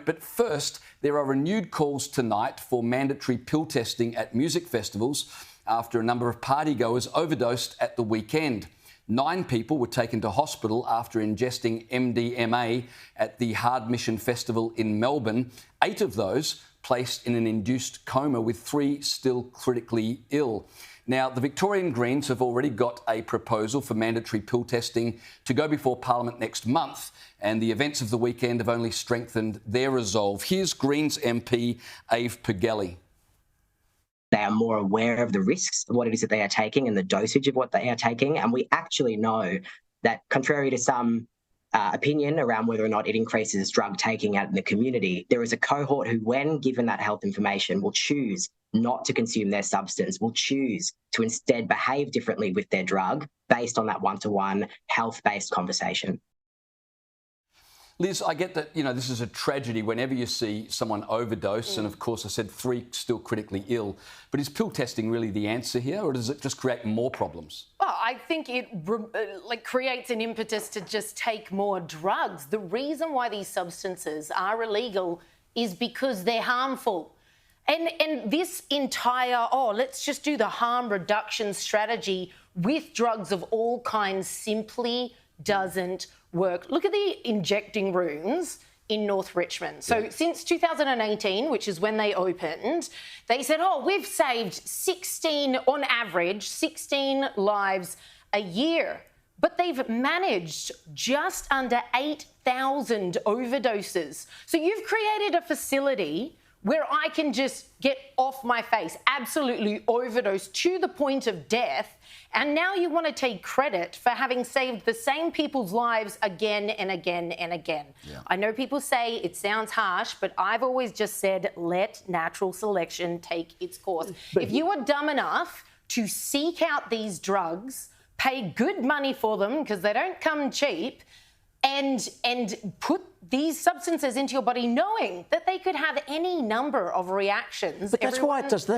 But first, there are renewed calls tonight for mandatory pill testing at music festivals after a number of partygoers overdosed at the weekend. 9 people were taken to hospital after ingesting MDMA at the Hard Mission Festival in Melbourne. 8 of those placed in an induced coma, with 3 still critically ill. Now, the Victorian Greens have already got a proposal for mandatory pill testing to go before Parliament next month, and the events of the weekend have only strengthened their resolve. Here's Greens MP Ave Pagelli. They are more aware of the risks of what it is that they are taking and the dosage of what they are taking. And we actually know that, contrary to some opinion around whether or not it increases drug taking out in the community, there is a cohort who, when given that health information, will choose not to consume their substance, will choose to instead behave differently with their drug based on that one-to-one health-based conversation. Liz, I get that, this is a tragedy whenever you see someone overdose, and of course I said 3 still critically ill. But is pill testing really the answer here, or does it just create more problems? Well, I think it creates an impetus to just take more drugs. The reason why these substances are illegal is because they're harmful. And this entire, let's just do the harm reduction strategy with drugs of all kinds simply doesn't work. Look at the injecting rooms in North Richmond. So since 2018, which is when they opened, they said, we've saved 16 lives a year. But they've managed just under 8,000 overdoses. So you've created a facility where I can just get off my face, absolutely overdose to the point of death, and now you want to take credit for having saved the same people's lives again and again and again. Yeah. I know people say it sounds harsh, but I've always just said let natural selection take its course. But if you are dumb enough to seek out these drugs, pay good money for them because they don't come cheap, and put these substances into your body knowing that they could have any number of reactions. But that's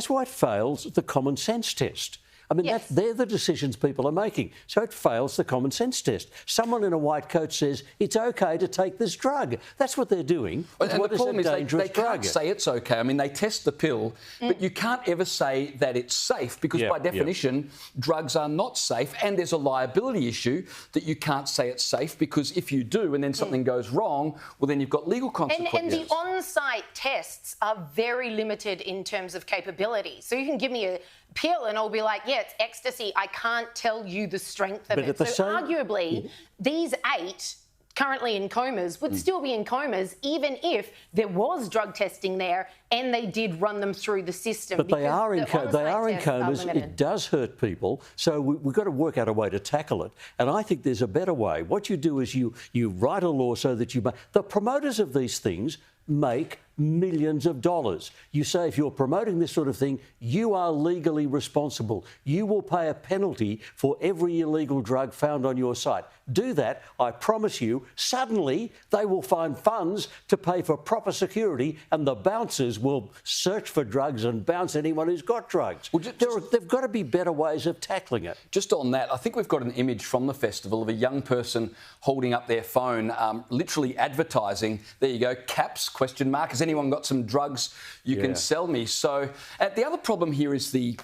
why it fails the common sense test. I mean, yes. they're the decisions people are making. So it fails the common sense test. Someone in a white coat says it's OK to take this drug. That's what they're doing. And the problem is they can't say it's OK. I mean, they test the pill, but you can't ever say that it's safe because by definition, drugs are not safe, and there's a liability issue that you can't say it's safe because if you do and then something goes wrong, well, then you've got legal consequences. And the on-site tests are very limited in terms of capability. So you can give me a pill and I'll be like, yeah, it's ecstasy. I can't tell you the strength of it. So arguably, these 8 currently in comas would still be in comas even if there was drug testing there and they did run them through the system. But they are in comas. It does hurt people. So we've got to work out a way to tackle it. And I think there's a better way. What you do is you write a law so that the promoters of these things make millions of dollars. You say if you're promoting this sort of thing, you are legally responsible. You will pay a penalty for every illegal drug found on your site. Do that, I promise you, suddenly they will find funds to pay for proper security and the bouncers will search for drugs and bounce anyone who's got drugs. Well, there've got to be better ways of tackling it. Just on that, I think we've got an image from the festival of a young person holding up their phone, literally advertising, there you go, caps, question mark, has anyone got some drugs you can sell me? So the other problem here is the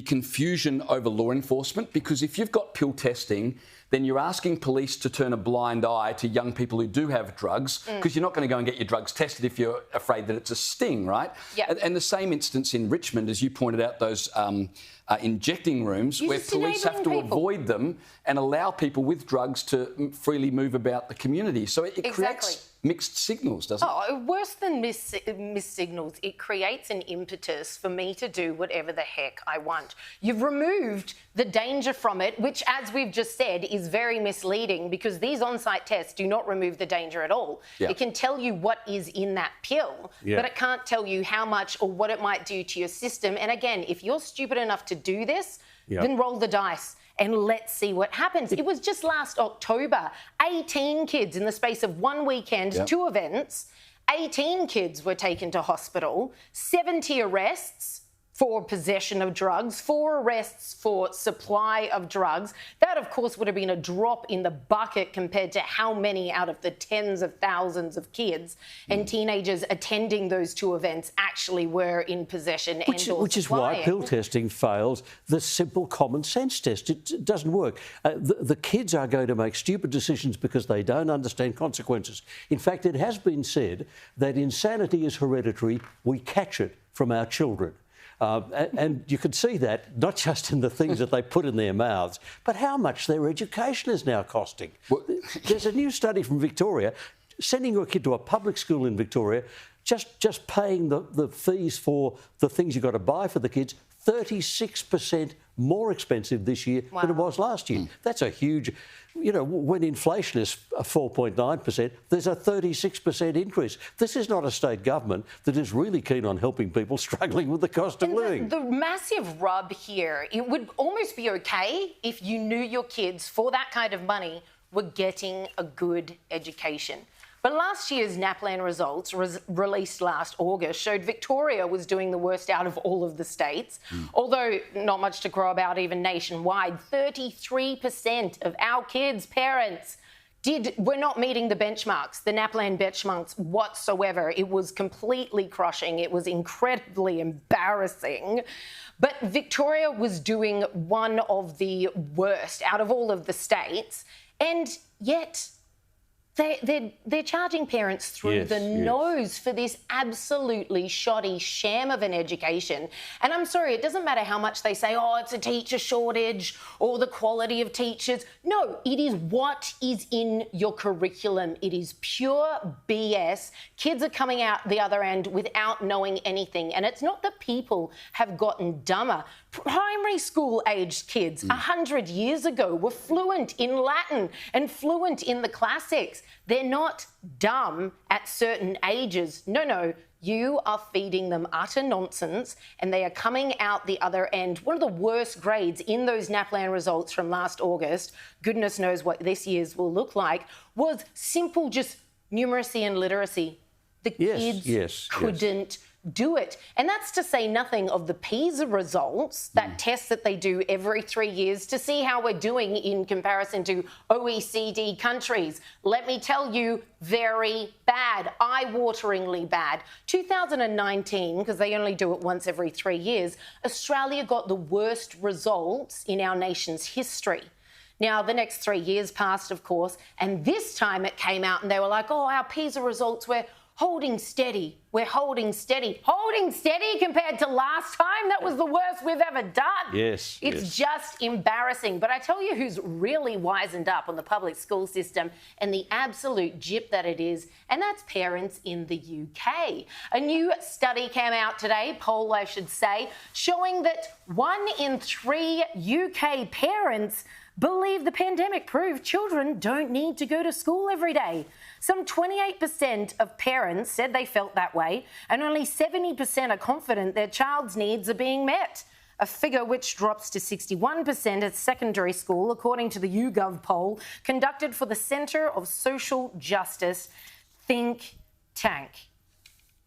confusion over law enforcement, because if you've got pill testing, then you're asking police to turn a blind eye to young people who do have drugs, because you're not going to go and get your drugs tested if you're afraid that it's a sting, right? Yeah. And the same instance in Richmond, as you pointed out, those injecting rooms where police have to avoid them and allow people with drugs to freely move about the community. So it creates mixed signals, doesn't it? Oh, worse than mixed signals, it creates an impetus for me to do whatever the heck I want. You've removed the danger from it, which, as we've just said, is very misleading because these on-site tests do not remove the danger at all. Yeah. It can tell you what is in that pill, but it can't tell you how much or what it might do to your system. And again, if you're stupid enough to do this, then roll the dice. And let's see what happens. It was just last October, 18 kids in the space of one weekend, 2 events, 18 kids were taken to hospital, 70 arrests, for possession of drugs, 4 arrests for supply of drugs. That, of course, would have been a drop in the bucket compared to how many out of the tens of thousands of kids and teenagers attending those 2 events actually were in possession Which is why pill testing fails the simple common sense test. It doesn't work. The kids are going to make stupid decisions because they don't understand consequences. In fact, it has been said that insanity is hereditary. We catch it from our children. And you can see that not just in the things that they put in their mouths, but how much their education is now costing. There's a new study from Victoria, sending your kid to a public school in Victoria, just paying the fees for the things you've got to buy for the kids, 36% more expensive this year than it was last year. That's a huge, when inflation is 4.9%, there's a 36% increase. This is not a state government that is really keen on helping people struggling with the cost of living. The massive rub here, it would almost be okay if you knew your kids, for that kind of money, were getting a good education. But last year's NAPLAN results, released last August, showed Victoria was doing the worst out of all of the states. Although not much to crow about even nationwide, 33% of our kids' parents were not meeting the benchmarks, the NAPLAN benchmarks whatsoever. It was completely crushing. It was incredibly embarrassing. But Victoria was doing one of the worst out of all of the states, and yet they're charging parents through the nose for this absolutely shoddy sham of an education. And I'm sorry, it doesn't matter how much they say, oh, it's a teacher shortage or the quality of teachers. No, it is what is in your curriculum. It is pure BS. Kids are coming out the other end without knowing anything. And it's not that people have gotten dumber. Primary school aged kids 100 years ago were fluent in Latin and fluent in the classics. They're not dumb at certain ages. No, you are feeding them utter nonsense and they are coming out the other end. One of the worst grades in those NAPLAN results from last August, goodness knows what this year's will look like, was simple just numeracy and literacy. The kids couldn't do it. And that's to say nothing of the PISA results, that test that they do every 3 years to see how we're doing in comparison to OECD countries. Let me tell you, very bad, eye-wateringly bad. 2019, because they only do it once every 3 years, Australia got the worst results in our nation's history. Now, the next 3 years passed, of course, and this time it came out and they were like, oh, our PISA results were holding steady. We're holding steady. Holding steady compared to last time? That was the worst we've ever done. Yes. It's just embarrassing. But I tell you who's really wisened up on the public school system and the absolute gyp that it is, and that's parents in the UK. A new study came out today, poll I should say, showing that 1 in 3 UK parents believe the pandemic proved children don't need to go to school every day. Some 28% of parents said they felt that way, and only 70% are confident their child's needs are being met, a figure which drops to 61% at secondary school, according to the YouGov poll conducted for the Centre of Social Justice think tank.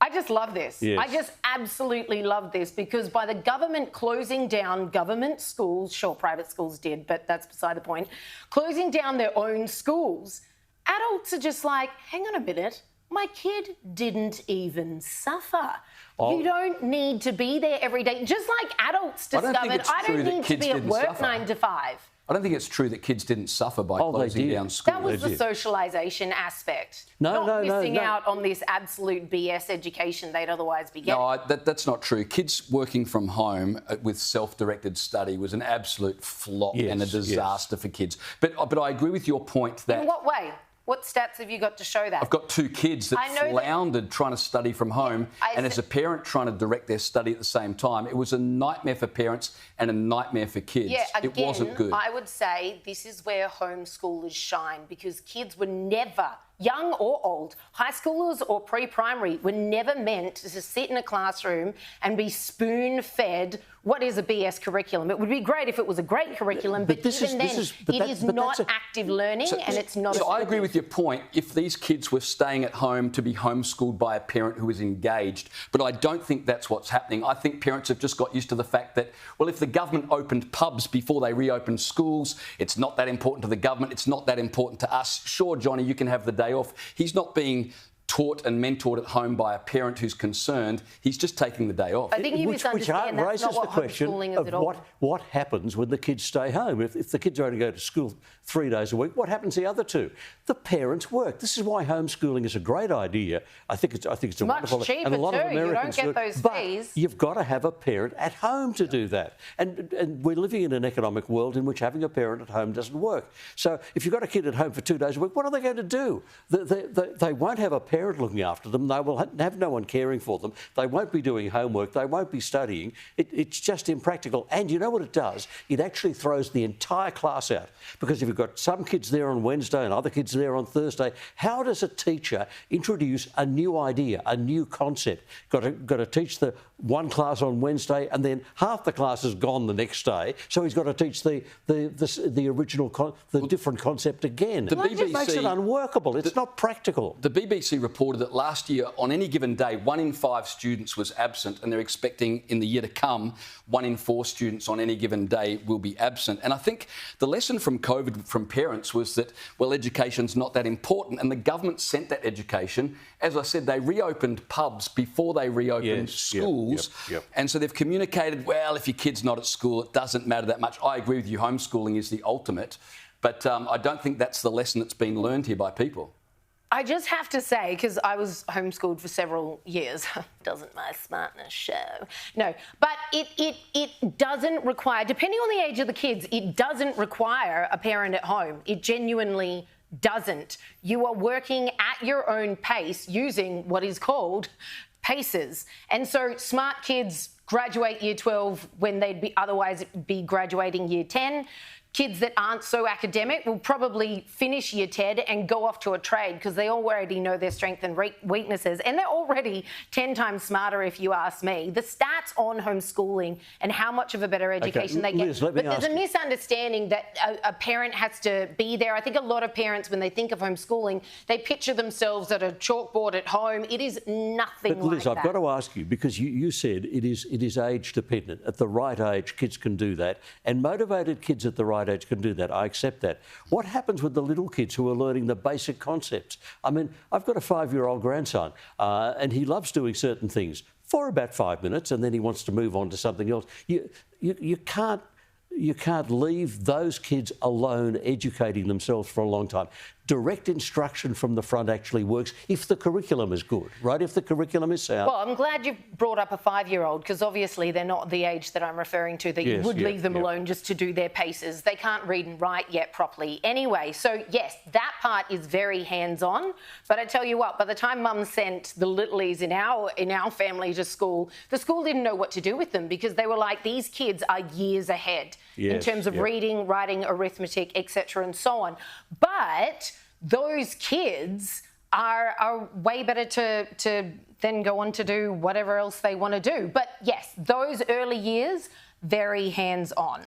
I just love this. Yes. I just absolutely love this, because by the government closing down government schools, sure, private schools did, but that's beside the point, closing down their own schools, adults are just like, hang on a minute, my kid didn't even suffer. You don't need to be there every day. Just like adults discovered, I don't need to be at work 9 to 5. I don't think it's true that kids didn't suffer by closing down schools. That was the socialisation aspect. Not missing out on this absolute BS education they'd otherwise be getting. No, that's not true. Kids working from home with self-directed study was an absolute flop and a disaster for kids. But I agree with your point that... In what way? What stats have you got to show that? I've got 2 kids that floundered trying to study from home, and as a parent trying to direct their study at the same time, it was a nightmare for parents and a nightmare for kids. Yeah, again, it wasn't good. I would say this is where homeschoolers shine, because kids were never young or old, high schoolers or pre-primary, were never meant to sit in a classroom and be spoon-fed what is a BS curriculum. It would be great if it was a great curriculum, but even then, it is not active learning and it's not... So I agree with your point if these kids were staying at home to be homeschooled by a parent who is engaged, but I don't think that's what's happening. I think parents have just got used to the fact that, well, if the government opened pubs before they reopened schools, it's not that important to the government, it's not that important to us. Sure, Johnny, you can have the day off. He's not being taught and mentored at home by a parent who's concerned. He's just taking the day off. I think you misunderstand. That's not what homeschooling is at all. What happens when the kids stay home? If the kids only go to school 3 days a week, what happens the other 2? The parents work. This is why homeschooling is a great idea. I think it's a wonderful... Much cheaper and a lot too. Of Americans you don't get those fees. But you've got to have a parent at home to do that. And we're living in an economic world in which having a parent at home doesn't work. So if you've got a kid at home for 2 days a week, what are they going to do? They won't have a parent looking after them. They will have no one caring for them. They won't be doing homework. They won't be studying. It's just impractical. And you know what it does? It actually throws the entire class out. Because if you've got some kids there on Wednesday and other kids there on Thursday, how does a teacher introduce a new idea, a new concept? Got to teach the one class on Wednesday and then half the class is gone the next day. So he's got to teach the original, different concept again. The BBC, it makes it unworkable. It's not practical. The BBC reported that last year, on any given day, 1 in 5 students was absent, and they're expecting in the year to come, 1 in 4 students on any given day will be absent. And I think the lesson from COVID from parents was that, well, education's not that important, and the government sent that education. As I said, they reopened pubs before they reopened schools, and so they've communicated, well, if your kid's not at school, it doesn't matter that much. I agree with you, homeschooling is the ultimate, but I don't think that's the lesson that's been learned here by people. I just have to say, because I was homeschooled for several years, doesn't my smartness show? No, but it doesn't require, depending on the age of the kids, it doesn't require a parent at home. It genuinely doesn't. You are working at your own pace using what is called paces. And so smart kids graduate year 12 when they'd otherwise be graduating year 10. Kids that aren't so academic will probably finish year 10 and go off to a trade because they already know their strengths and weaknesses, and they're already 10 times smarter if you ask me. The stats on homeschooling and how much of a better education they get. Liz, but there's a misunderstanding that a parent has to be there. I think a lot of parents, when they think of homeschooling, they picture themselves at a chalkboard at home. It is nothing but Liz, like that. I've got to ask you, because you said it is age dependent. At the right age, kids can do that, and motivated kids at the right age can do that. I accept that. What happens with the little kids who are learning the basic concepts? I mean, I've got a 5-year-old grandson and he loves doing certain things for about 5 minutes and then he wants to move on to something else. You can't leave those kids alone educating themselves for a long time. Direct instruction from the front actually works if the curriculum is good, right? If the curriculum is sound. Well, I'm glad you brought up a 5-year-old because obviously they're not the age that I'm referring to that you would leave them alone just to do their paces. They can't read and write yet properly. Anyway, so yes, that part is very hands-on. But I tell you what, by the time Mum sent the littlies in our family to school, the school didn't know what to do with them because they were like, these kids are years ahead in terms of reading, writing, arithmetic, etc. and so on. But those kids are way better to then go on to do whatever else they want to do. But yes, those early years, very hands-on.